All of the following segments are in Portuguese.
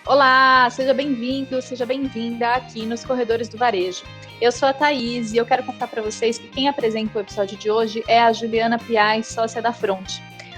Olá, seja bem-vindo, seja bem-vinda aqui nos Corredores do Varejo. Eu sou a Thaís e eu quero contar para vocês que quem apresenta o episódio de hoje é a Juliana Piais, sócia da Front.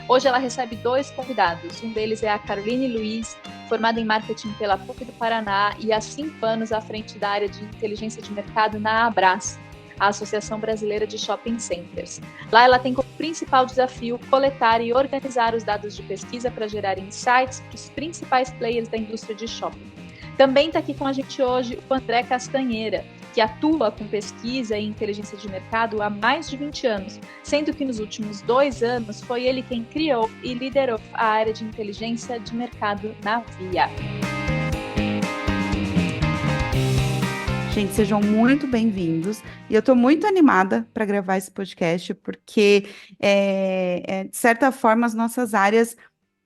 Hoje ela recebe dois convidados, um deles é a Caroline Luiz, formada em marketing pela PUC do Paraná e há 5 anos à frente da área de inteligência de mercado na Abras, a Associação Brasileira de Shopping Centers. Lá ela tem como principal desafio coletar e organizar os dados de pesquisa para gerar insights para os principais players da indústria de shopping. Também está aqui com a gente hoje o André Castanheira, que atua com pesquisa e inteligência de mercado há mais de 20 anos, sendo que nos últimos 2 anos foi ele quem criou e liderou a área de inteligência de mercado na Via. Gente, sejam muito bem-vindos. E eu estou muito animada para gravar esse podcast, porque, de certa forma, as nossas áreas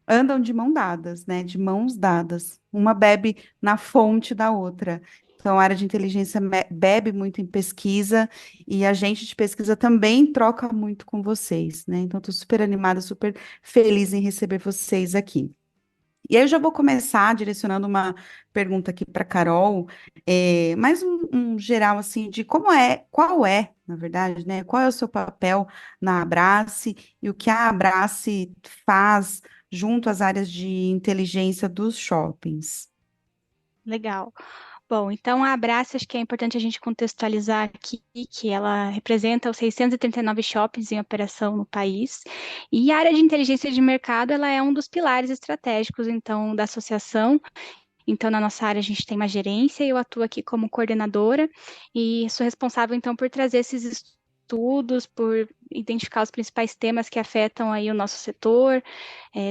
andam de mão dadas, né? De mãos dadas. Uma bebe na fonte da outra. Então, a área de inteligência bebe muito em pesquisa e a gente de pesquisa também troca muito com vocês, né? Então, estou super animada, super feliz em receber vocês aqui. E aí eu já vou começar direcionando uma pergunta aqui para Carol, mais um geral assim de qual é, na verdade, né? Qual é o seu papel na Abrace e o que a Abrace faz junto às áreas de inteligência dos shoppings. Legal. Bom, então a Abraço, acho que é importante a gente contextualizar aqui que ela representa os 639 shoppings em operação no país, e a área de inteligência de mercado, ela é um dos pilares estratégicos, então, da associação. Então, na nossa área, a gente tem uma gerência, e eu atuo aqui como coordenadora, e sou responsável, então, por trazer esses estudos, por identificar os principais temas que afetam aí o nosso setor,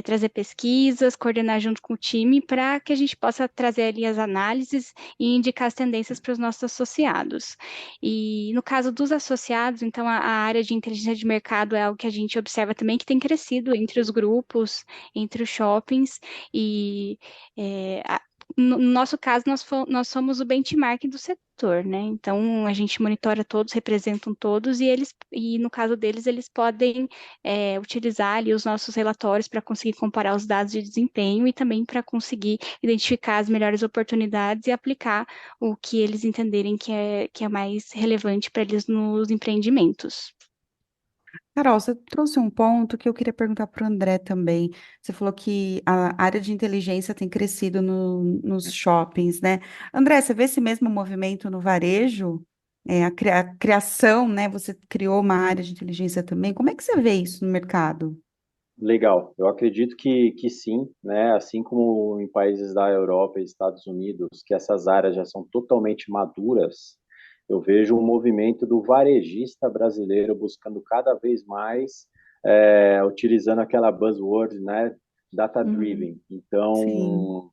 trazer pesquisas, coordenar junto com o time, para que a gente possa trazer ali as análises e indicar as tendências para os nossos associados. E no caso dos associados, então, a área de inteligência de mercado é algo que a gente observa também que tem crescido entre os grupos, entre os shoppings, e no nosso caso, nós somos o benchmark do setor, né? Então, a gente monitora todos, representam todos, e no caso deles, eles podem utilizar ali os nossos relatórios para conseguir comparar os dados de desempenho e também para conseguir identificar as melhores oportunidades e aplicar o que eles entenderem que é mais relevante para eles nos empreendimentos. Carol, você trouxe um ponto que eu queria perguntar para o André também. Você falou que a área de inteligência tem crescido nos shoppings, né? André, você vê esse mesmo movimento no varejo? A criação, né? Você criou uma área de inteligência também. Como é que você vê isso no mercado? Legal, eu acredito que sim, né? Assim como em países da Europa e Estados Unidos, que essas áreas já são totalmente maduras, eu vejo um movimento do varejista brasileiro buscando cada vez mais, utilizando aquela buzzword, né? Uhum, Data-driven. sim. Então,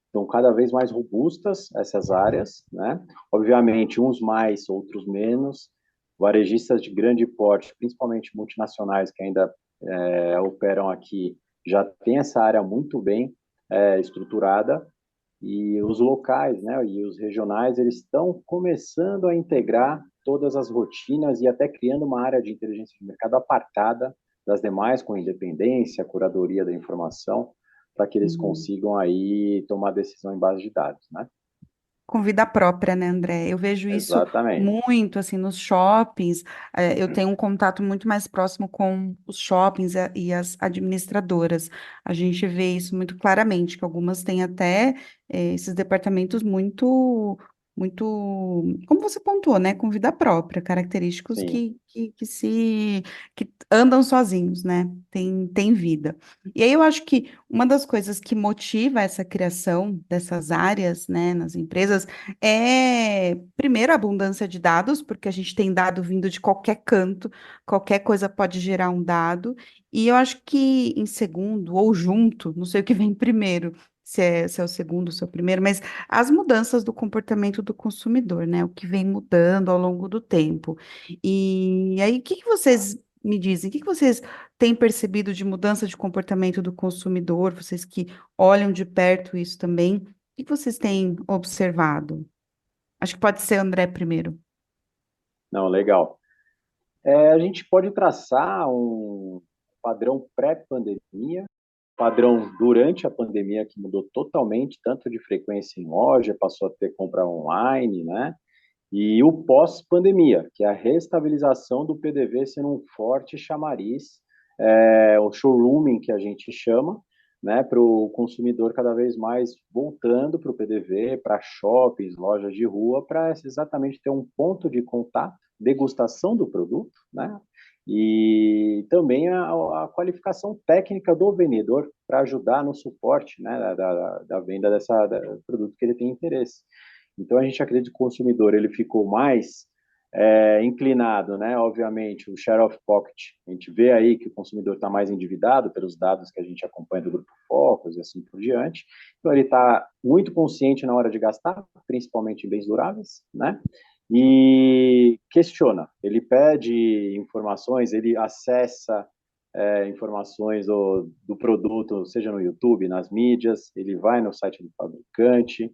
estão cada vez mais robustas essas áreas, né? Obviamente, uns mais, outros menos. Varejistas de grande porte, principalmente multinacionais que ainda operam aqui, já tem essa área muito bem estruturada, e os locais, né, e os regionais, eles estão começando a integrar todas as rotinas e até criando uma área de inteligência de mercado apartada das demais, com independência, curadoria da informação, para que eles Uhum. consigam aí tomar decisão em base de dados, né? Com vida própria, né, André? Eu vejo isso Exatamente. muito, assim, nos shoppings. Eu tenho um contato muito mais próximo com os shoppings e as administradoras. A gente vê isso muito claramente, que algumas têm até esses departamentos muito, como você pontuou, né, com vida própria, característicos Sim, que andam sozinhos, né? Tem vida. E aí eu acho que uma das coisas que motiva essa criação dessas áreas, né, nas empresas, primeiro, a abundância de dados, porque a gente tem dado vindo de qualquer canto, qualquer coisa pode gerar um dado, e eu acho que em segundo, ou junto, não sei o que vem primeiro, se é o segundo, se é o primeiro, mas as mudanças do comportamento do consumidor, né, o que vem mudando ao longo do tempo. E aí, o que que vocês me dizem? O que que vocês têm percebido de mudança de comportamento do consumidor? Vocês que olham de perto isso também, o que vocês têm observado? Acho que pode ser André primeiro. não, legal. A gente pode traçar um padrão pré-pandemia padrão durante a pandemia que mudou totalmente, tanto de frequência em loja, passou a ter compra online, né? E o pós-pandemia, que é a reestabilização do PDV sendo um forte chamariz, o showrooming que a gente chama, né, para o consumidor cada vez mais voltando para o PDV, para shoppings, lojas de rua, para exatamente ter um ponto de contato, degustação do produto, né, e também a qualificação técnica do vendedor para ajudar no suporte, né, da venda do produto que ele tem interesse. Então, a gente acredita que o consumidor ele ficou mais inclinado, né? Obviamente, o share of pocket. A gente vê aí que o consumidor está mais endividado pelos dados que a gente acompanha do Grupo Focus e assim por diante. Então, ele está muito consciente na hora de gastar, principalmente em bens duráveis, né? E questiona. Ele pede informações, ele acessa informações do produto, seja no YouTube, nas mídias, ele vai no site do fabricante,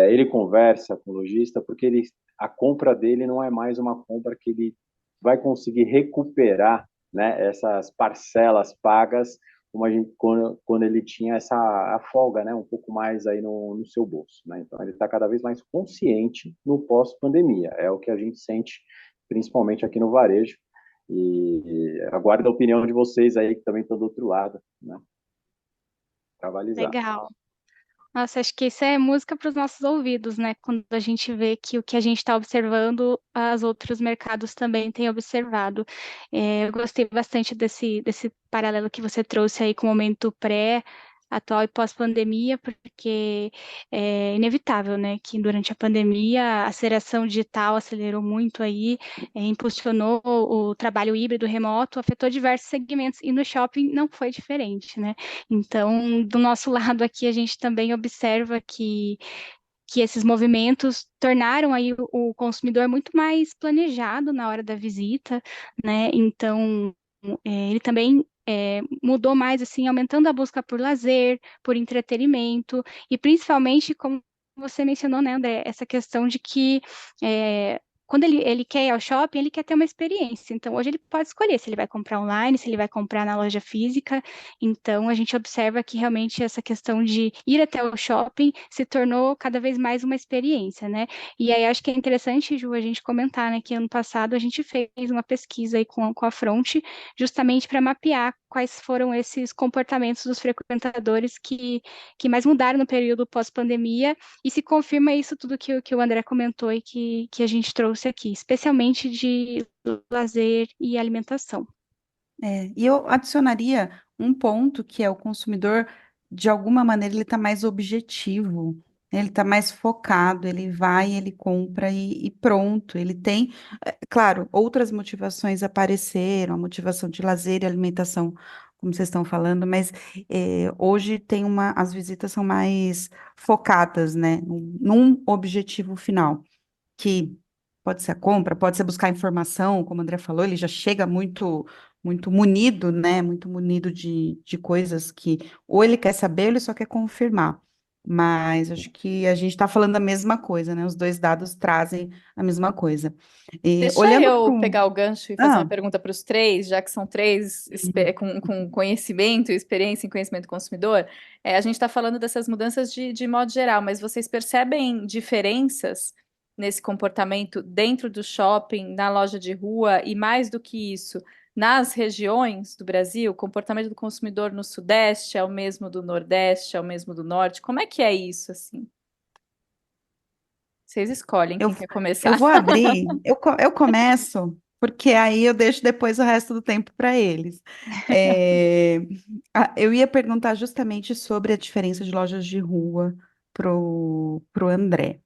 ele conversa com o lojista, porque a compra dele não é mais uma compra que ele vai conseguir recuperar, né, essas parcelas pagas como quando ele tinha a folga, né, um pouco mais aí no seu bolso, né? Então ele está cada vez mais consciente no pós-pandemia, é o que a gente sente principalmente aqui no varejo, e aguardo a opinião de vocês aí que também estão do outro lado, né, para avalizar. Legal. Nossa, acho que isso é música para os nossos ouvidos, né? Quando a gente vê que o que a gente está observando, os outros mercados também têm observado. Eu gostei bastante desse paralelo que você trouxe aí com o momento pré, atual e pós-pandemia, porque é inevitável, né? Que durante a pandemia a aceleração digital acelerou muito aí, impulsionou o trabalho híbrido remoto, afetou diversos segmentos, e no shopping não foi diferente, né? Então, do nosso lado aqui, a gente também observa que esses movimentos tornaram aí o consumidor muito mais planejado na hora da visita, né? Então, ele também mudou mais, assim, aumentando a busca por lazer, por entretenimento, e principalmente, como você mencionou, né, André, essa questão de que quando ele quer ir ao shopping, ele quer ter uma experiência. Então, hoje ele pode escolher se ele vai comprar online, se ele vai comprar na loja física. Então, a gente observa que realmente essa questão de ir até o shopping se tornou cada vez mais uma experiência, né? E aí acho que é interessante, Ju, a gente comentar, né, que ano passado a gente fez uma pesquisa aí com a Front, justamente para mapear quais foram esses comportamentos dos frequentadores que mais mudaram no período pós-pandemia, e se confirma isso tudo que o André comentou e que a gente trouxe aqui, especialmente de lazer e alimentação. E eu adicionaria um ponto que é o consumidor, de alguma maneira, ele está mais objetivo, né? Ele está mais focado, ele vai, ele compra e pronto. Ele tem, claro, outras motivações apareceram, a motivação de lazer e alimentação, como vocês estão falando, mas hoje as visitas são mais focadas, né, num objetivo final que pode ser a compra, pode ser buscar informação, como o André falou, ele já chega muito munido, né? Muito munido de coisas que ou ele quer saber ou ele só quer confirmar. Mas acho que a gente está falando a mesma coisa, né? Os dois dados trazem a mesma coisa. E Deixa olhando para eu um. pegar o gancho e fazer uma Ah, pergunta para os três, já que são três com conhecimento, experiência em conhecimento do consumidor. A gente está falando dessas mudanças de modo geral, mas vocês percebem diferenças nesse comportamento dentro do shopping, na loja de rua e mais do que isso, nas regiões do Brasil? O comportamento do consumidor no Sudeste é o mesmo do Nordeste, é o mesmo do Norte? Como é que é isso, assim? Vocês escolhem eu, quem quer eu começar. vou abrir, eu começo, porque aí eu deixo depois o resto do tempo para eles. É, eu ia perguntar justamente sobre a diferença de lojas de rua pro André.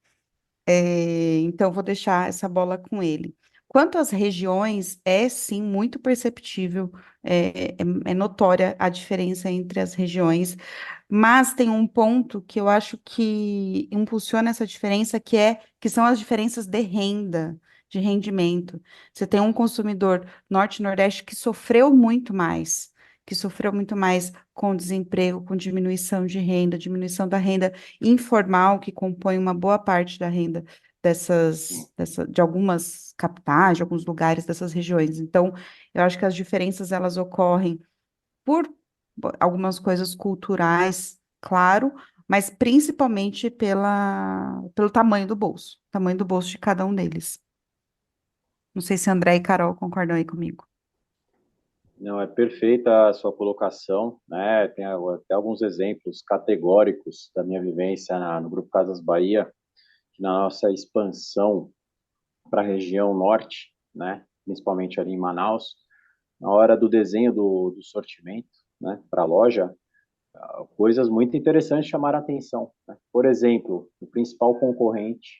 Então, vou deixar essa bola com ele. Quanto às regiões, é sim muito perceptível, é notória a diferença entre as regiões, mas tem um ponto que eu acho que impulsiona essa diferença, que são as diferenças de renda, de rendimento. Você tem um consumidor norte e nordeste que sofreu muito mais com desemprego, com diminuição de renda, diminuição da renda informal, que compõe uma boa parte da renda de algumas capitais, de alguns lugares dessas regiões. Então, eu acho que as diferenças elas ocorrem por algumas coisas culturais, claro, mas principalmente pelo tamanho do bolso de cada um deles. Não sei se André e Carol concordam aí comigo. Não, é perfeita a sua colocação, né? Tem até alguns exemplos categóricos da minha vivência no Grupo Casas Bahia, que na nossa expansão para a região norte, né? Principalmente ali em Manaus, na hora do desenho do sortimento, né? Para a loja, coisas muito interessantes chamaram a atenção, né? Por exemplo, o principal concorrente,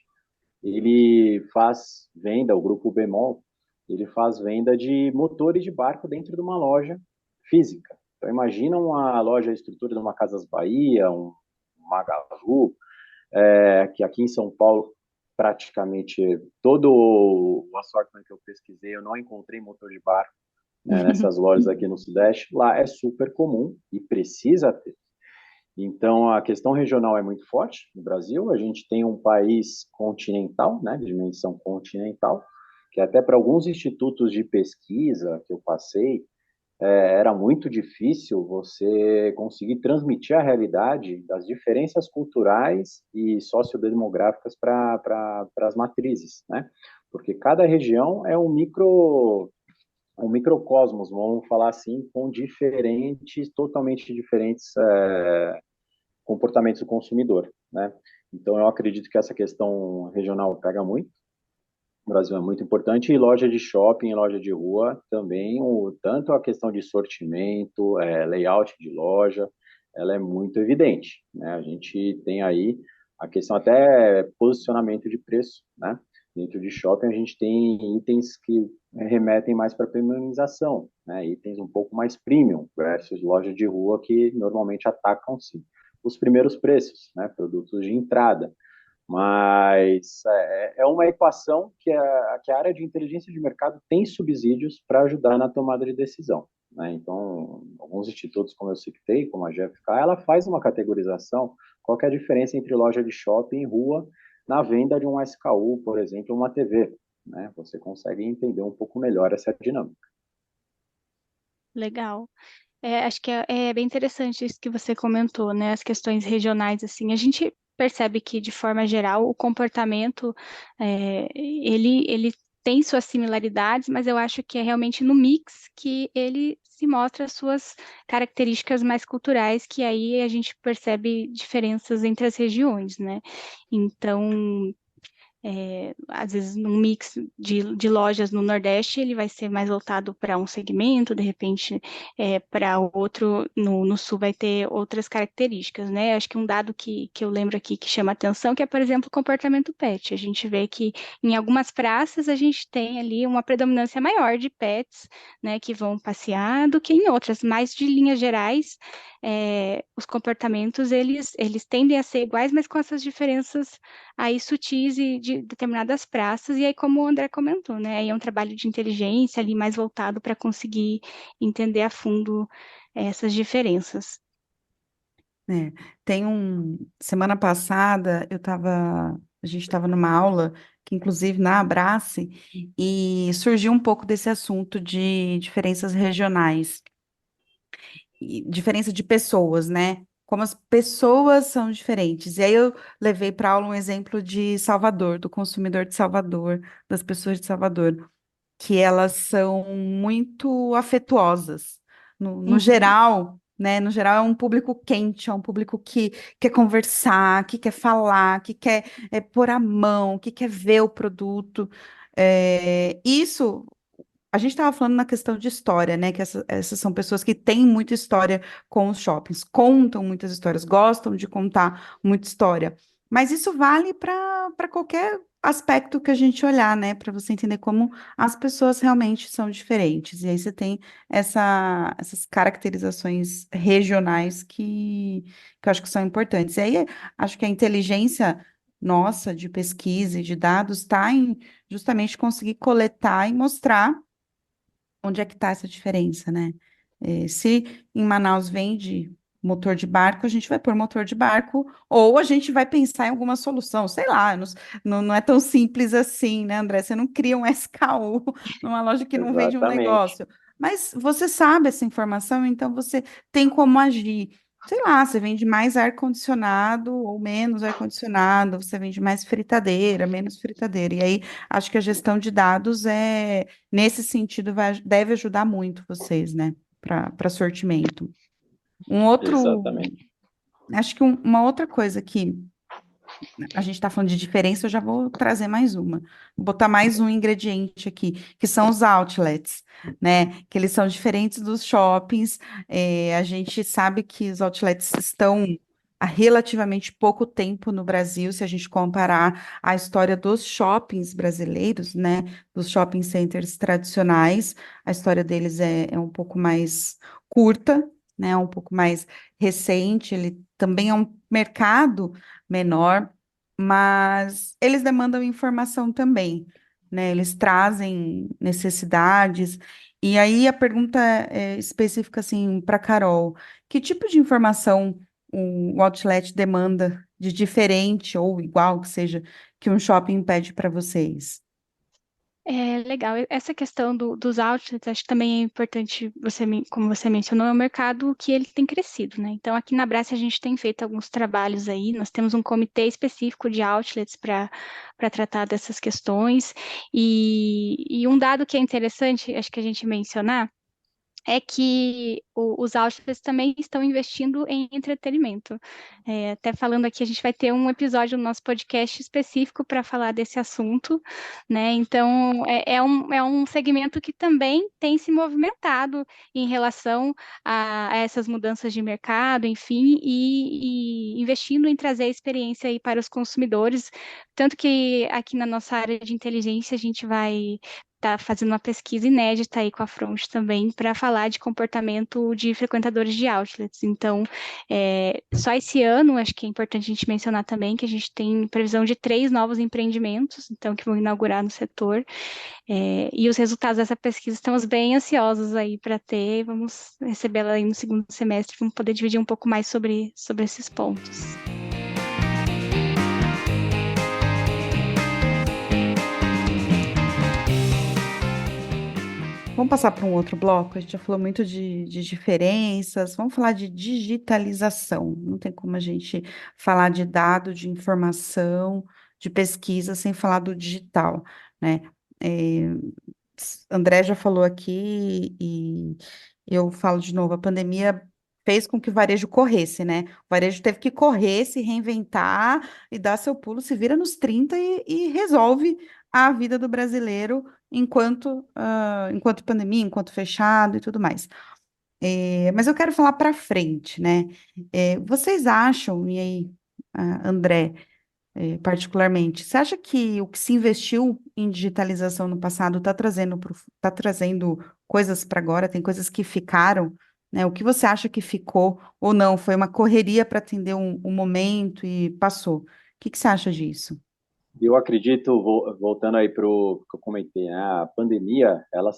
ele faz venda, o Grupo Bemol, ele faz venda de motores de barco dentro de uma loja física. Então, imagina uma loja, a estrutura de uma Casas Bahia, um Magalu, que aqui em São Paulo, praticamente todo o assortment que eu pesquisei, eu não encontrei motor de barco, né, nessas lojas aqui no Sudeste. Lá é super comum e precisa ter. Então, a questão regional é muito forte no Brasil. A gente tem um país continental, né, de dimensão continental, que até para alguns institutos de pesquisa que eu passei, era muito difícil você conseguir transmitir a realidade das diferenças culturais e sociodemográficas para as matrizes, né? Porque cada região é um microcosmos, vamos falar assim, com diferentes, totalmente diferentes comportamentos do consumidor, né? Então, eu acredito que essa questão regional pega muito. O Brasil é muito importante, e loja de shopping, loja de rua também, tanto a questão de sortimento, layout de loja, ela é muito evidente, né? A gente tem aí a questão até posicionamento de preço, né? Dentro de shopping a gente tem itens que remetem mais para premiumização, né? Itens um pouco mais premium versus loja de rua que normalmente atacam sim os primeiros preços, né? Produtos de entrada. Mas é uma equação que a área de inteligência de mercado tem subsídios para ajudar na tomada de decisão, né? Então, alguns institutos, como eu citei, como a GFK, ela faz uma categorização, qual que é a diferença entre loja de shopping e rua na venda de um SKU, por exemplo, uma TV, né? Você consegue entender um pouco melhor essa dinâmica. Legal. Acho que é bem interessante isso que você comentou, né? As questões regionais, assim, a gente percebe que, de forma geral, o comportamento, ele tem suas similaridades, mas eu acho que é realmente no mix que ele se mostra as suas características mais culturais, que aí a gente percebe diferenças entre as regiões, né? Então, às vezes num mix de lojas no Nordeste, ele vai ser mais voltado para um segmento, de repente para outro no Sul vai ter outras características, né? Acho que um dado que eu lembro aqui que chama atenção, que é, por exemplo, o comportamento pet. A gente vê que em algumas praças a gente tem ali uma predominância maior de pets, né, que vão passear do que em outras, mas de linhas gerais, os comportamentos eles tendem a ser iguais, mas com essas diferenças aí sutis e de determinadas praças, e aí como o André comentou, né, aí é um trabalho de inteligência ali mais voltado para conseguir entender a fundo essas diferenças. É, semana passada a gente estava numa aula, que inclusive na Abrace, e surgiu um pouco desse assunto de diferenças regionais, e diferença de pessoas, né? Como as pessoas são diferentes. E aí eu levei para aula um exemplo de Salvador, do consumidor de Salvador, das pessoas de Salvador, que elas são muito afetuosas. No Uhum. geral, né? No geral, é um público quente, é um público que quer conversar, que quer falar, que quer pôr a mão, que quer ver o produto. Isso, a gente estava falando na questão de história, né? Que essas são pessoas que têm muita história com os shoppings, contam muitas histórias, gostam de contar muita história. Mas isso vale para qualquer aspecto que a gente olhar, né? Para você entender como as pessoas realmente são diferentes. E aí você tem essas caracterizações regionais que eu acho que são importantes. E aí acho que a inteligência nossa de pesquisa e de dados está em justamente conseguir coletar e mostrar onde é que está essa diferença, né? Se em Manaus vende motor de barco, a gente vai pôr motor de barco, ou a gente vai pensar em alguma solução, sei lá, não é tão simples assim, né, André? Você não cria um SKU numa loja que não vende um Exatamente. negócio. Mas você sabe essa informação, então você tem como agir. Sei lá, você vende mais ar-condicionado ou menos ar-condicionado, você vende mais fritadeira, menos fritadeira. E aí, acho que a gestão de dados nesse sentido, deve ajudar muito vocês, né, para sortimento. Um outro, Exatamente. acho que uma outra coisa que a gente está falando de diferença, eu já vou trazer mais uma. Vou botar mais um ingrediente aqui, que são os outlets, né? Que eles são diferentes dos shoppings. A gente sabe que os outlets estão há relativamente pouco tempo no Brasil, se a gente comparar a história dos shoppings brasileiros, né? Dos shopping centers tradicionais, a história deles é um pouco mais curta, né? Um pouco mais recente. Ele também é um mercado menor, mas eles demandam informação também, né? Eles trazem necessidades. E aí a pergunta é específica assim para Carol: que tipo de informação o outlet demanda de diferente ou igual que seja que um shopping pede para vocês? É legal. Essa questão dos outlets, acho que também é importante, como você mencionou, é um mercado que ele tem crescido, né? Então, aqui na Brás a gente tem feito alguns trabalhos aí, nós temos um comitê específico de outlets para tratar dessas questões, e um dado que é interessante, acho que a gente mencionar, é que os outlets também estão investindo em entretenimento. Até falando aqui, a gente vai ter um episódio no nosso podcast específico para falar desse assunto, né? Então, é um segmento que também tem se movimentado em relação a essas mudanças de mercado, enfim, e investindo em trazer a experiência aí para os consumidores. Tanto que aqui na nossa área de inteligência, a gente vai está fazendo uma pesquisa inédita aí com a Front também para falar de comportamento de frequentadores de outlets. Então, só esse ano, acho que é importante a gente mencionar também que a gente tem previsão de 3 novos empreendimentos, então, que vão inaugurar no setor. E os resultados dessa pesquisa estamos bem ansiosos aí para ter. Vamos recebê-la aí no segundo semestre, vamos poder dividir um pouco mais sobre esses pontos. Vamos passar para um outro bloco? A gente já falou muito de diferenças, vamos falar de digitalização. Não tem como a gente falar de dado, de informação, de pesquisa sem falar do digital, né? É, André já falou aqui e eu falo de novo, a pandemia fez com que o varejo corresse, né? O varejo teve que correr, se reinventar e dar seu pulo, se vira nos 30 e resolve a vida do brasileiro enquanto pandemia, enquanto fechado e tudo mais. Mas eu quero falar para frente, né? Vocês acham, e aí, André, particularmente, você acha que o que se investiu em digitalização no passado tá trazendo coisas para agora? Tem coisas que ficaram, né? O que você acha que ficou ou não? Foi uma correria para atender um momento e passou. O que você acha disso? Eu acredito, voltando aí para o que eu comentei, né, a pandemia, ela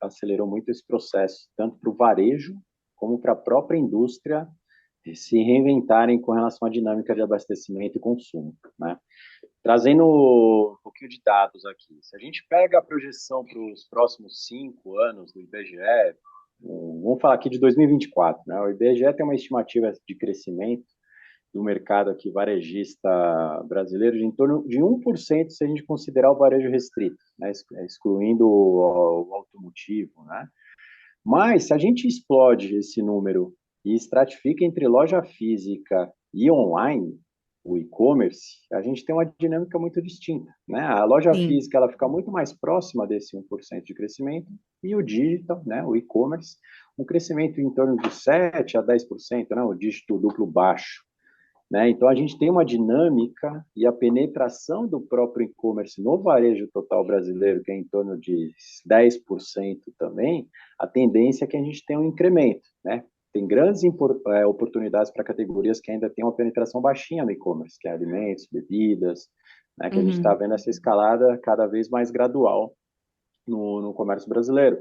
acelerou muito esse processo, tanto para o varejo como para a própria indústria se reinventarem com relação à dinâmica de abastecimento e consumo, né? Trazendo um pouquinho de dados aqui, se a gente pega a projeção para os próximos 5 anos do IBGE, vamos falar aqui de 2024, né? O IBGE tem uma estimativa de crescimento do mercado aqui varejista brasileiro de em torno de 1% se a gente considerar o varejo restrito, né? Excluindo o automotivo, né? Mas se a gente explode esse número e estratifica entre loja física e online, o e-commerce, a gente tem uma dinâmica muito distinta, né? A loja Sim. física ela fica muito mais próxima desse 1% de crescimento e o digital, né, o e-commerce, um crescimento em torno de 7 a 10%, né, o dígito duplo baixo, né? Então, a gente tem uma dinâmica e a penetração do próprio e-commerce no varejo total brasileiro, que é em torno de 10% também, a tendência é que a gente tenha um incremento, né? Tem grandes oportunidades para categorias que ainda têm uma penetração baixinha no e-commerce, que é alimentos, bebidas, né? Que a gente está Uhum. vendo essa escalada cada vez mais gradual no comércio brasileiro.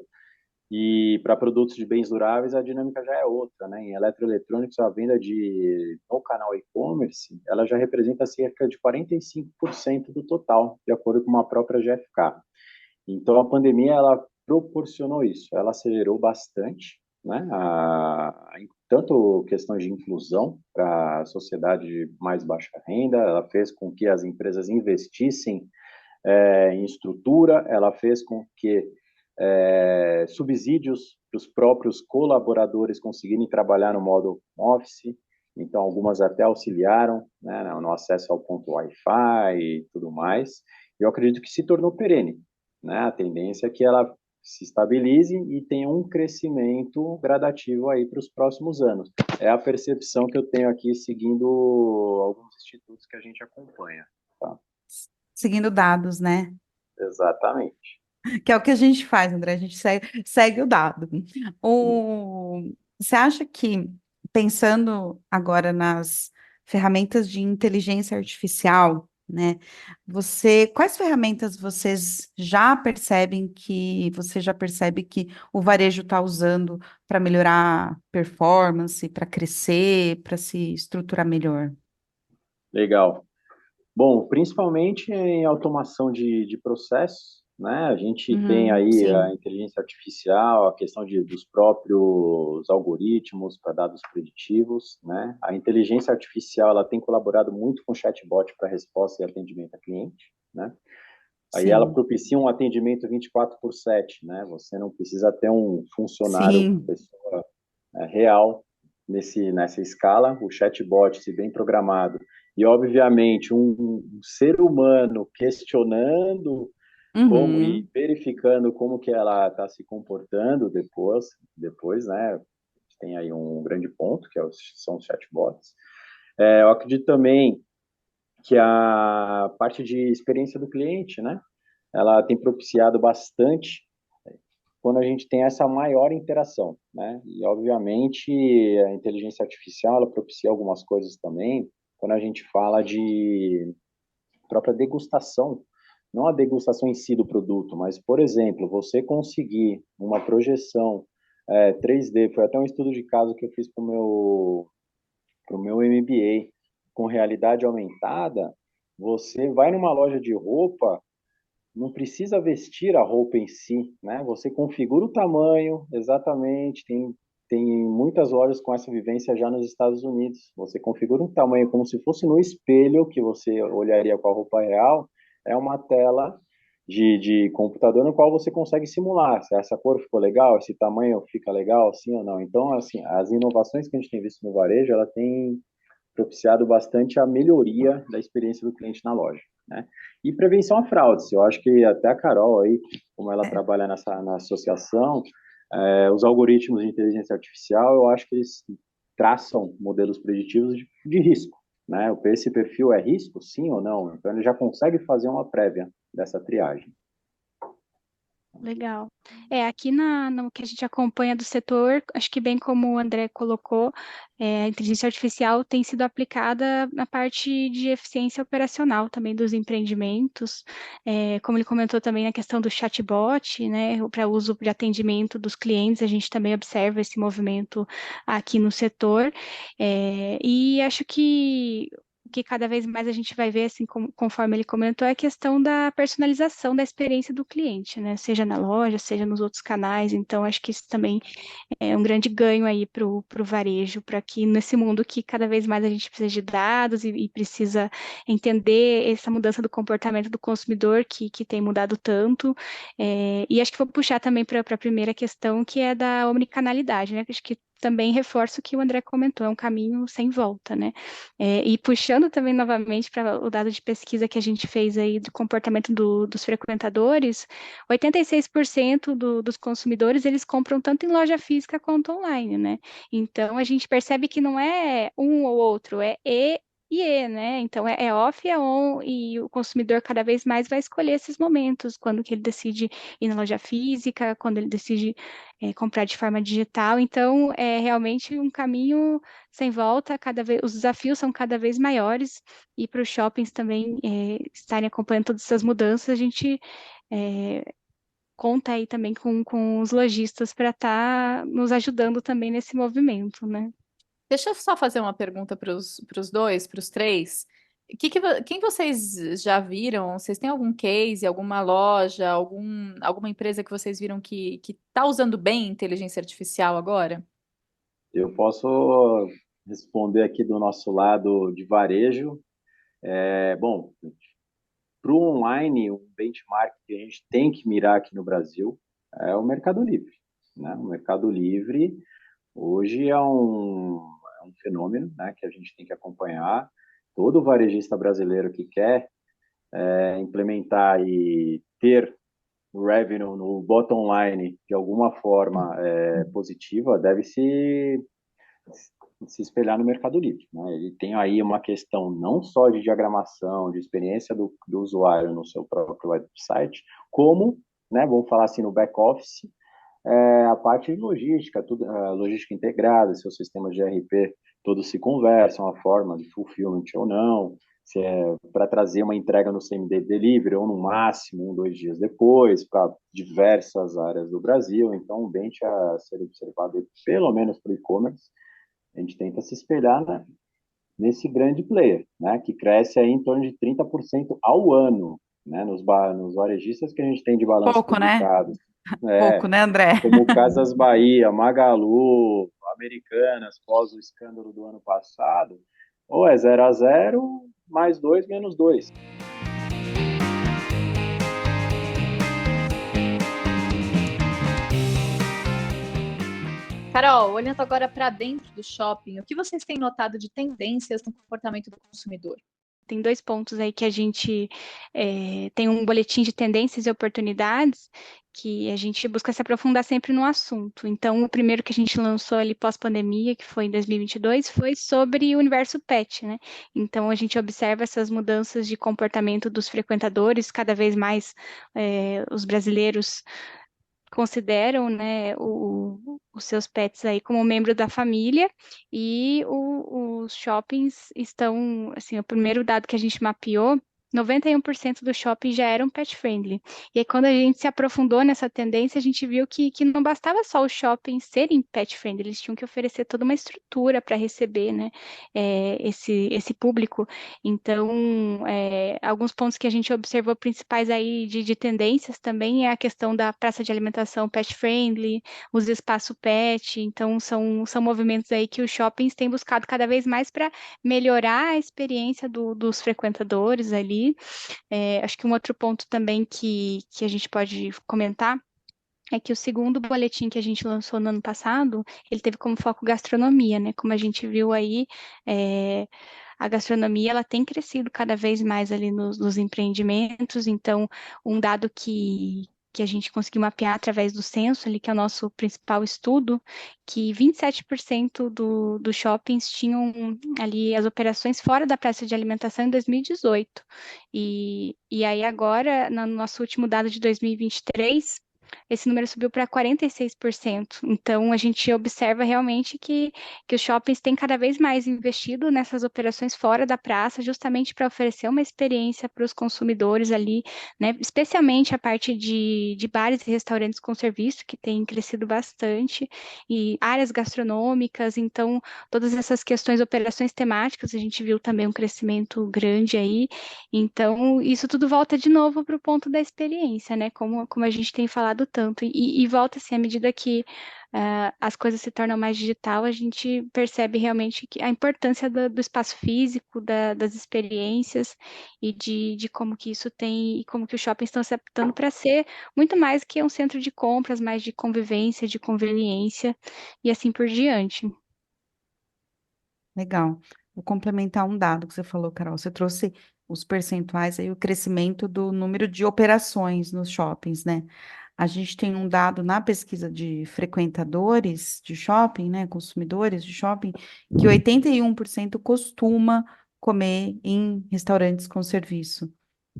E para produtos de bens duráveis, a dinâmica já é outra, né? Em eletroeletrônicos, a venda no canal e-commerce, ela já representa cerca de 45% do total, de acordo com uma própria GfK. Então, a pandemia, ela proporcionou isso. Ela acelerou bastante, né? Tanto questões de inclusão para a sociedade de mais baixa renda, ela fez com que as empresas investissem em estrutura, ela fez com que subsídios para os próprios colaboradores conseguirem trabalhar no modo office, então algumas até auxiliaram, né, no acesso ao ponto Wi-Fi e tudo mais. Eu acredito que se tornou perene, né? A tendência é que ela se estabilize e tenha um crescimento gradativo aí para os próximos anos. É a percepção que eu tenho aqui seguindo alguns institutos que a gente acompanha. Tá? Seguindo dados, né? Exatamente. Que é o que a gente faz, André, a gente segue o dado. Você acha que, pensando agora nas ferramentas de inteligência artificial, né, quais ferramentas você já percebe que o varejo está usando para melhorar performance, para crescer, para se estruturar melhor? Legal. Bom, principalmente em automação de processos, né? A gente tem aí a Sim, inteligência artificial, a questão dos próprios algoritmos para dados preditivos, né? A inteligência artificial, ela tem colaborado muito com o chatbot para resposta e atendimento a cliente, né? Aí ela sim, propicia um atendimento 24/7, né? Você não precisa ter um funcionário, sim. pessoa real nessa escala. O chatbot, se bem programado, e obviamente um ser humano questionando como e Uhum. verificando como que ela está se comportando depois, né? Tem aí um grande ponto são os chatbots. Eu acredito também que a parte de experiência do cliente, né? Ela tem propiciado bastante quando a gente tem essa maior interação, né? E, obviamente, a inteligência artificial, ela propicia algumas coisas também, quando a gente fala de própria degustação, não a degustação em si do produto, mas, por exemplo, você conseguir uma projeção 3D, foi até um estudo de caso que eu fiz para o meu MBA, com realidade aumentada, você vai numa loja de roupa, não precisa vestir a roupa em si, né? Você configura o tamanho exatamente. Tem muitas lojas com essa vivência já nos Estados Unidos. Você configura um tamanho como se fosse no espelho que você olharia com a roupa real. É uma tela de computador no qual você consegue simular se essa cor ficou legal, esse tamanho fica legal, sim ou não. Então, assim, as inovações que a gente tem visto no varejo, ela tem propiciado bastante a melhoria da experiência do cliente na loja, né? E prevenção a fraudes. Eu acho que até a Carol aí, como ela É, trabalha na associação, os algoritmos de inteligência artificial, eu acho que eles traçam modelos preditivos de risco, né? Esse perfil é risco, sim ou não? Então ele já consegue fazer uma prévia dessa triagem. Legal. Aqui no que a gente acompanha do setor, acho que bem como o André colocou, a inteligência artificial tem sido aplicada na parte de eficiência operacional também dos empreendimentos, como ele comentou também na questão do chatbot, né, para uso de atendimento dos clientes, a gente também observa esse movimento aqui no setor, e acho que o que cada vez mais a gente vai ver, assim, conforme ele comentou, é a questão da personalização da experiência do cliente, né? Seja na loja, seja nos outros canais. Então, acho que isso também é um grande ganho aí para o varejo, para que nesse mundo que cada vez mais a gente precisa de dados e precisa entender essa mudança do comportamento do consumidor que tem mudado tanto. E acho que vou puxar também para a primeira questão, que é da omnicanalidade, né? Acho que também reforço o que o André comentou, é um caminho sem volta, né? E puxando também novamente para o dado de pesquisa que a gente fez aí do comportamento dos frequentadores, 86% dos consumidores eles compram tanto em loja física quanto online, né? Então a gente percebe que não é um ou outro, é E, né? Então é off e é on, e o consumidor cada vez mais vai escolher esses momentos, quando que ele decide ir na loja física, quando ele decide comprar de forma digital. Então é realmente um caminho sem volta, cada vez os desafios são cada vez maiores, e para os shoppings também estarem acompanhando todas essas mudanças, a gente conta aí também com os lojistas para estar nos ajudando também nesse movimento, né? Deixa eu só fazer uma pergunta para os dois, para os três. Quem vocês já viram? Vocês têm algum case, alguma loja, alguma empresa que vocês viram que está usando bem inteligência artificial agora? Eu posso responder aqui do nosso lado de varejo. Bom, para o online, um benchmark que a gente tem que mirar aqui no Brasil é o Mercado Livre, né? O Mercado Livre hoje é um fenômeno, né, que a gente tem que acompanhar. Todo varejista brasileiro que quer implementar e ter o revenue no bottom line de alguma forma positiva deve se espelhar no Mercado Livre, né? Ele tem aí uma questão não só de diagramação, de experiência do usuário no seu próprio website, como, né, vamos falar assim, no back-office, a parte de logística, tudo, a logística integrada, seus sistemas de ERP todos se conversam, a forma de fulfillment ou não, se é para trazer uma entrega no same-day delivery ou no máximo 1, 2 dias depois, para diversas áreas do Brasil. Então, um bench a ser observado, pelo menos para o e-commerce, a gente tenta se espelhar, né, nesse grande player, né, que cresce aí em torno de 30% ao ano, né, nos varejistas que a gente tem de balanço Pouco, né? publicados. Pouco, É, né, André? como Casas Bahia, Magalu, Americanas, pós o escândalo do ano passado, ou é 0 a 0, mais 2, menos 2. Carol, olhando agora para dentro do shopping, o que vocês têm notado de tendências no comportamento do consumidor? Tem dois pontos aí que a gente tem um boletim de tendências e oportunidades que a gente busca se aprofundar sempre no assunto. Então, o primeiro que a gente lançou ali pós-pandemia, que foi em 2022, foi sobre o universo pet, né? Então, a gente observa essas mudanças de comportamento dos frequentadores, cada vez mais os brasileiros consideram, né, os seus pets aí como membro da família e os shoppings estão, assim, o primeiro dado que a gente mapeou, 91% dos shoppings já eram pet friendly. E aí, quando a gente se aprofundou nessa tendência, a gente viu que não bastava só os shoppings serem pet friendly, eles tinham que oferecer toda uma estrutura para receber, né, esse público. Então, alguns pontos que a gente observou principais aí de tendências também é a questão da praça de alimentação pet friendly, os espaços pet, então são movimentos aí que os shoppings têm buscado cada vez mais para melhorar a experiência dos frequentadores ali. Acho que um outro ponto também que a gente pode comentar é que o segundo boletim que a gente lançou no ano passado, ele teve como foco gastronomia, né? Como a gente viu aí, a gastronomia ela tem crescido cada vez mais ali nos empreendimentos, então um dado que a gente conseguiu mapear através do censo ali, que é o nosso principal estudo, que 27% dos shoppings tinham ali as operações fora da praça de alimentação em 2018. E aí agora, no nosso último dado de 2023, esse número subiu para 46%. Então, a gente observa realmente que os shoppings têm cada vez mais investido nessas operações fora da praça, justamente para oferecer uma experiência para os consumidores ali, né? Especialmente a parte de bares e restaurantes com serviço, que tem crescido bastante, e áreas gastronômicas. Então, todas essas questões, operações temáticas, a gente viu também um crescimento grande aí. Então, isso tudo volta de novo para o ponto da experiência, né? Como a gente tem falado tanto. E volta assim, à medida que as coisas se tornam mais digital, a gente percebe realmente a importância do espaço físico, das experiências e de como que isso tem, e como que os shoppings estão se adaptando para ser muito mais que um centro de compras, mais de convivência, de conveniência e assim por diante. Legal. Vou complementar um dado que você falou, Carol. Você trouxe os percentuais aí, o crescimento do número de operações nos shoppings, né? A gente tem um dado na pesquisa de frequentadores de shopping, né, consumidores de shopping, que 81% costuma comer em restaurantes com serviço,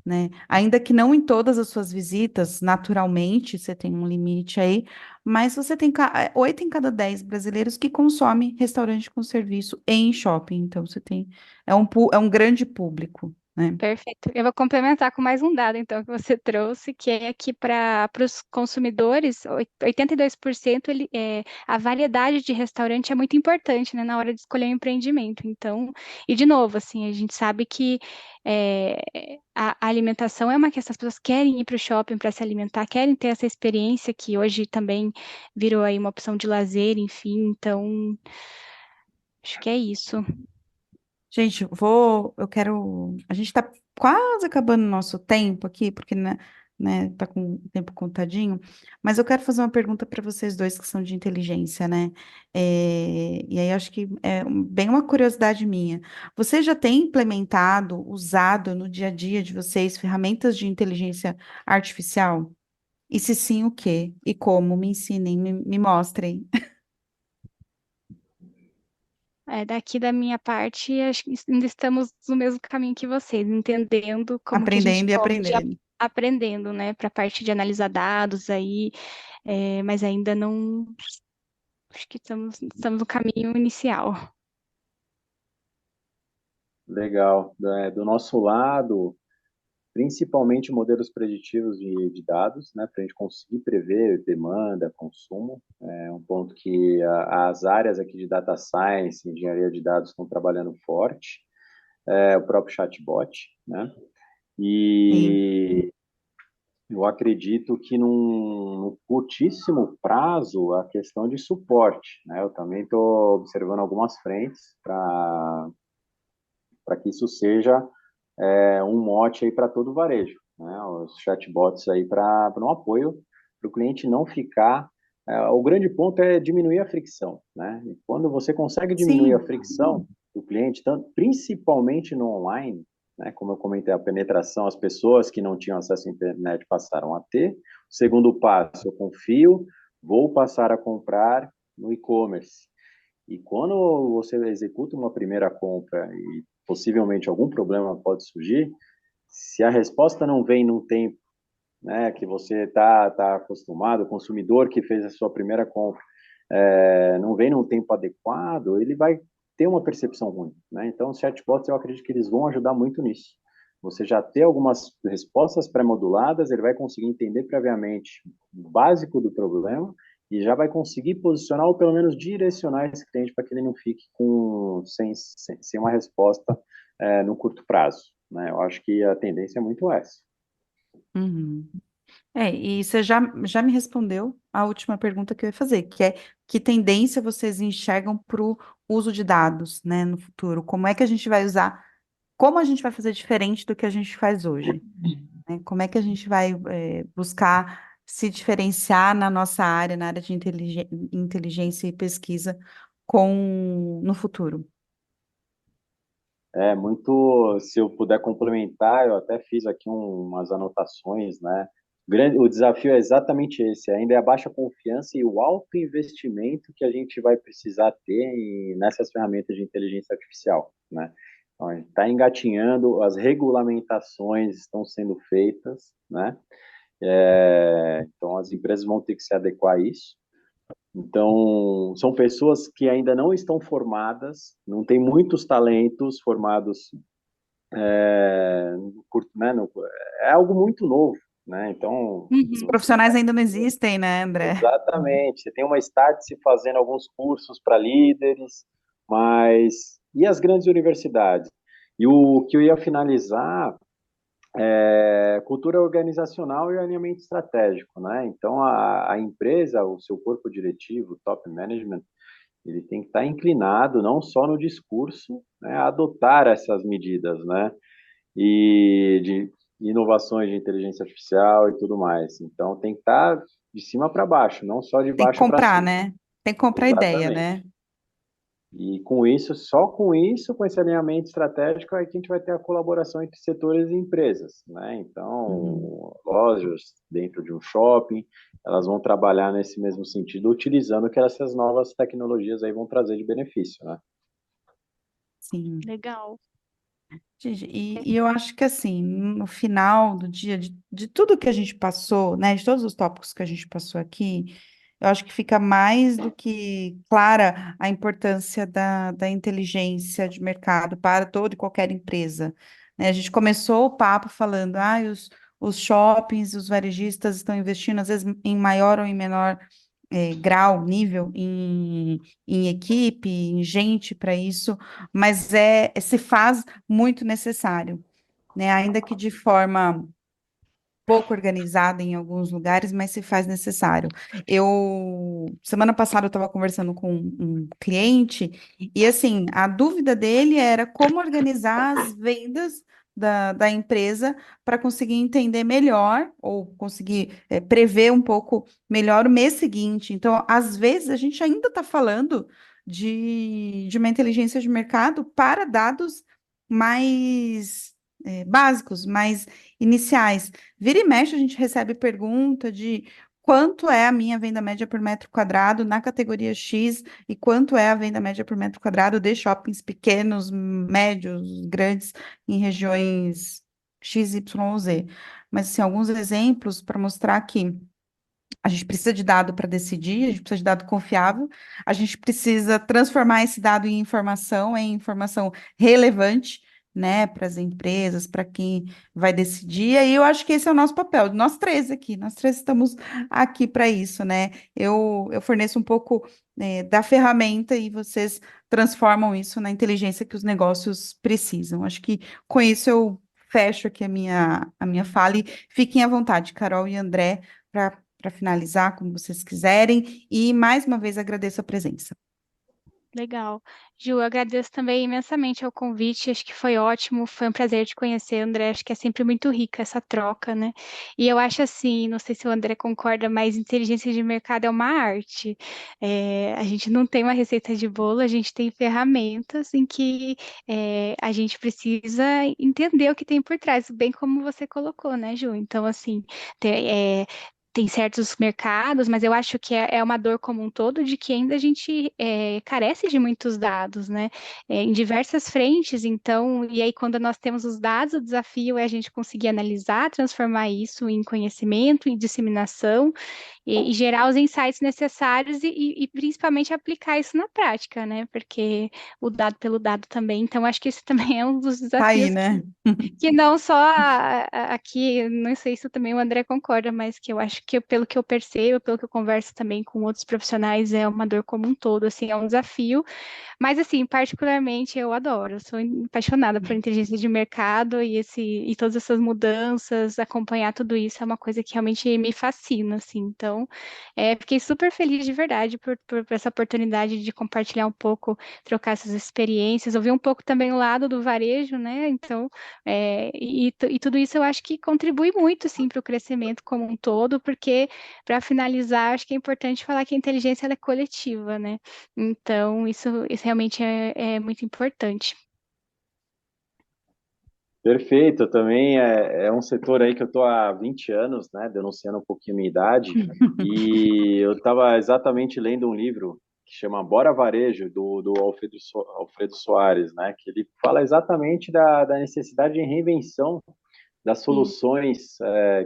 né? Ainda que não em todas as suas visitas, naturalmente, você tem um limite aí, mas você tem 8 em cada 10 brasileiros que consomem restaurante com serviço em shopping. Então, você tem, é um grande público, né? Perfeito. Eu vou complementar com mais um dado, então, que você trouxe, que é que para os consumidores, 82% a variedade de restaurante é muito importante, né, na hora de escolher um empreendimento. Então, e de novo, assim, a gente sabe que a alimentação é uma questão, as pessoas querem ir para o shopping para se alimentar, querem ter essa experiência que hoje também virou aí uma opção de lazer, enfim, então, acho que é isso. Gente, a gente tá quase acabando o nosso tempo aqui, porque, né, tá com o tempo contadinho, mas eu quero fazer uma pergunta para vocês dois que são de inteligência, né? E aí acho que é bem uma curiosidade minha. Você já tem implementado, usado no dia a dia de vocês ferramentas de inteligência artificial? E se sim, o quê? E como? Me ensinem, me mostrem. Daqui da minha parte, acho que ainda estamos no mesmo caminho que vocês, entendendo como que a gente Aprendendo e pode aprendendo. aprendendo, né, para a parte de analisar dados aí, mas ainda não, acho que estamos no caminho inicial. Legal. Do nosso lado, principalmente modelos preditivos de dados, né, para a gente conseguir prever demanda, consumo. É um ponto que as áreas aqui de data science, engenharia de dados estão trabalhando forte. O próprio chatbot, né? Sim. E eu acredito que num curtíssimo prazo a questão de suporte, né? Eu também estou observando algumas frentes para que isso seja um mote aí para todo o varejo, né? Os chatbots aí para um apoio para o cliente não ficar. O grande ponto é diminuir a fricção, né? E quando você consegue diminuir a Sim. fricção do cliente, tanto, principalmente no online, né? Como eu comentei, a penetração, as pessoas que não tinham acesso à internet passaram a ter. O segundo passo, eu confio, vou passar a comprar no e-commerce. E quando você executa uma primeira compra e possivelmente algum problema pode surgir, se a resposta não vem num tempo, né, que você tá acostumado, o consumidor que fez a sua primeira compra, não vem num tempo adequado, ele vai ter uma percepção ruim, né? Então, os chatbots, eu acredito que eles vão ajudar muito nisso. Você já ter algumas respostas pré-moduladas, ele vai conseguir entender previamente o básico do problema e já vai conseguir posicionar ou pelo menos direcionar esse cliente para que ele não fique sem uma resposta no curto prazo, né? Eu acho que a tendência é muito essa. Uhum. E você já me respondeu a última pergunta que eu ia fazer, que é que tendência vocês enxergam para o uso de dados, né, no futuro? Como é que a gente vai usar, como a gente vai fazer diferente do que a gente faz hoje, né? Como é que a gente vai buscar se diferenciar na nossa área, na área de inteligência e pesquisa no futuro? Muito, se eu puder complementar, eu até fiz aqui umas anotações, né? O desafio é exatamente esse, ainda é a baixa confiança e o alto investimento que a gente vai precisar ter nessas ferramentas de inteligência artificial, né? Então, a gente está engatinhando, as regulamentações estão sendo feitas, né? Então, as empresas vão ter que se adequar a isso. Então, são pessoas que ainda não estão formadas, não tem muitos talentos formados né, é algo muito novo, né? Então, Os Uhum. profissionais ainda não existem, né, André? exatamente. Você tem uma Startse fazendo alguns cursos para líderes, mas e as grandes universidades? E o que eu ia finalizar cultura organizacional e alinhamento estratégico, né? Então, a empresa, o seu corpo diretivo, o top management, ele tem que estar inclinado não só no discurso, né, a adotar essas medidas, né? E de inovações de inteligência artificial e tudo mais. Então, tem que estar de cima para baixo, não só de Tem que baixo para comprar, cima. né? Tem que comprar ideia, Exatamente. né? E com isso, só com isso, com esse alinhamento estratégico, é que a gente vai ter a colaboração entre setores e empresas, né? Uhum. Então, lojas dentro de um shopping, elas vão trabalhar nesse mesmo sentido, utilizando o que essas novas tecnologias aí vão trazer de benefício, né? Sim. Legal. Gente, e eu acho que assim, no final do dia, de tudo que a gente passou, né, de todos os tópicos que a gente passou aqui, eu acho que fica mais do que clara a importância da inteligência de mercado para toda e qualquer empresa, né? A gente começou o papo falando, os shoppings, os varejistas estão investindo, às vezes, em maior ou em menor grau, nível, em equipe, em gente para isso, mas se faz muito necessário, né? Ainda que de forma pouco organizada em alguns lugares, mas se faz necessário. Semana passada, eu estava conversando com um cliente, e assim, a dúvida dele era como organizar as vendas da empresa para conseguir entender melhor, ou conseguir prever um pouco melhor o mês seguinte. Então, às vezes, a gente ainda está falando de uma inteligência de mercado para dados mais básicos, mais iniciais. Vira e mexe, a gente recebe pergunta de quanto é a minha venda média por metro quadrado na categoria X e quanto é a venda média por metro quadrado de shoppings pequenos, médios, grandes, em regiões X, Y, Z. Mas, assim, alguns exemplos para mostrar que a gente precisa de dado para decidir, a gente precisa de dado confiável, a gente precisa transformar esse dado em informação relevante, né, para as empresas, para quem vai decidir. E aí eu acho que esse é o nosso papel, nós três aqui, nós três estamos aqui para isso, né? Eu forneço um pouco, da ferramenta e vocês transformam isso na inteligência que os negócios precisam. Acho que com isso eu fecho aqui a minha fala e fiquem à vontade, Carol e André, para finalizar, como vocês quiserem, e mais uma vez agradeço a presença. Legal. Ju, eu agradeço também imensamente ao convite, acho que foi ótimo, foi um prazer te conhecer, André, acho que é sempre muito rica essa troca, né? E eu acho assim, não sei se o André concorda, mas inteligência de mercado é uma arte. A gente não tem uma receita de bolo, a gente tem ferramentas em que a gente precisa entender o que tem por trás, bem como você colocou, né, Ju? Então, assim, tem certos mercados, mas eu acho que é uma dor como um todo de que ainda a gente carece de muitos dados, né? Em diversas frentes, então, e aí quando nós temos os dados, o desafio é a gente conseguir analisar, transformar isso em conhecimento, em disseminação, e gerar os insights necessários e principalmente aplicar isso na prática, né? Porque o dado pelo dado também, então acho que esse também é um dos Tá aí, desafios né? que não só aqui, não sei se também o André concorda, mas que eu acho que pelo que eu percebo, pelo que eu converso também com outros profissionais, é uma dor como um todo, assim, é um desafio, mas assim, particularmente eu adoro, eu sou apaixonada por inteligência de mercado e todas essas mudanças, acompanhar tudo isso é uma coisa que realmente me fascina, assim, então, fiquei super feliz de verdade por essa oportunidade de compartilhar um pouco, trocar essas experiências, ouvir um pouco também o lado do varejo, né, então, e tudo isso eu acho que contribui muito, sim, para o crescimento como um todo, porque, para finalizar, acho que é importante falar que a inteligência ela é coletiva, né? Então, isso realmente é muito importante. Perfeito, também é um setor aí que eu estou há 20 anos, né, denunciando um pouquinho a minha idade, e eu estava exatamente lendo um livro que chama Bora Varejo, do Alfredo Soares, né, que ele fala exatamente da necessidade de reinvenção das soluções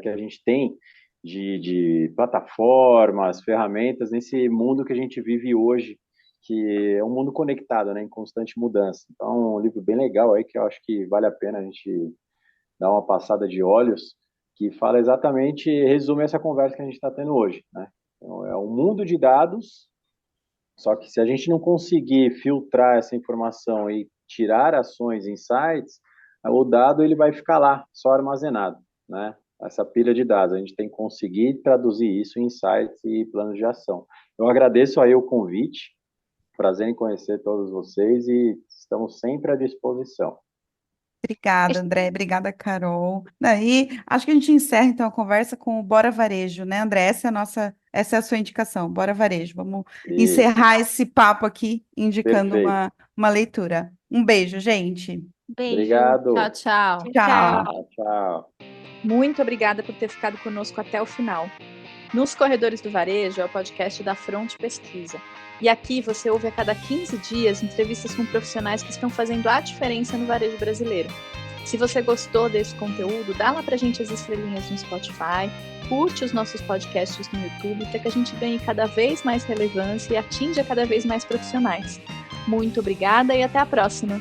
que a gente tem de plataformas, ferramentas nesse mundo que a gente vive hoje, que é um mundo conectado, né, em constante mudança. Então, é um livro bem legal aí que eu acho que vale a pena a gente dar uma passada de olhos, que fala exatamente, resume essa conversa que a gente está tendo hoje, né? Então, é um mundo de dados, só que se a gente não conseguir filtrar essa informação e tirar ações, insights, o dado ele vai ficar lá, só armazenado, né? Essa pilha de dados, a gente tem que conseguir traduzir isso em insights e planos de ação. Eu agradeço aí o convite, prazer em conhecer todos vocês e estamos sempre à disposição. Obrigada, André. Obrigada, Carol. Daí, acho que a gente encerra então a conversa com o Bora Varejo, né, André? Essa é a sua indicação, Bora Varejo. Vamos Isso, encerrar esse papo aqui indicando perfeito. uma leitura. Um beijo, gente. Beijo. Tchau, Obrigado. tchau. Tchau, Tchau. tchau. Tchau, tchau. Muito obrigada por ter ficado conosco até o final. Nos Corredores do Varejo é o podcast da Fronte Pesquisa. E aqui você ouve a cada 15 dias entrevistas com profissionais que estão fazendo a diferença no varejo brasileiro. Se você gostou desse conteúdo, dá lá pra gente as estrelinhas no Spotify, curte os nossos podcasts no YouTube para que a gente ganhe cada vez mais relevância e atinja cada vez mais profissionais. Muito obrigada e até a próxima!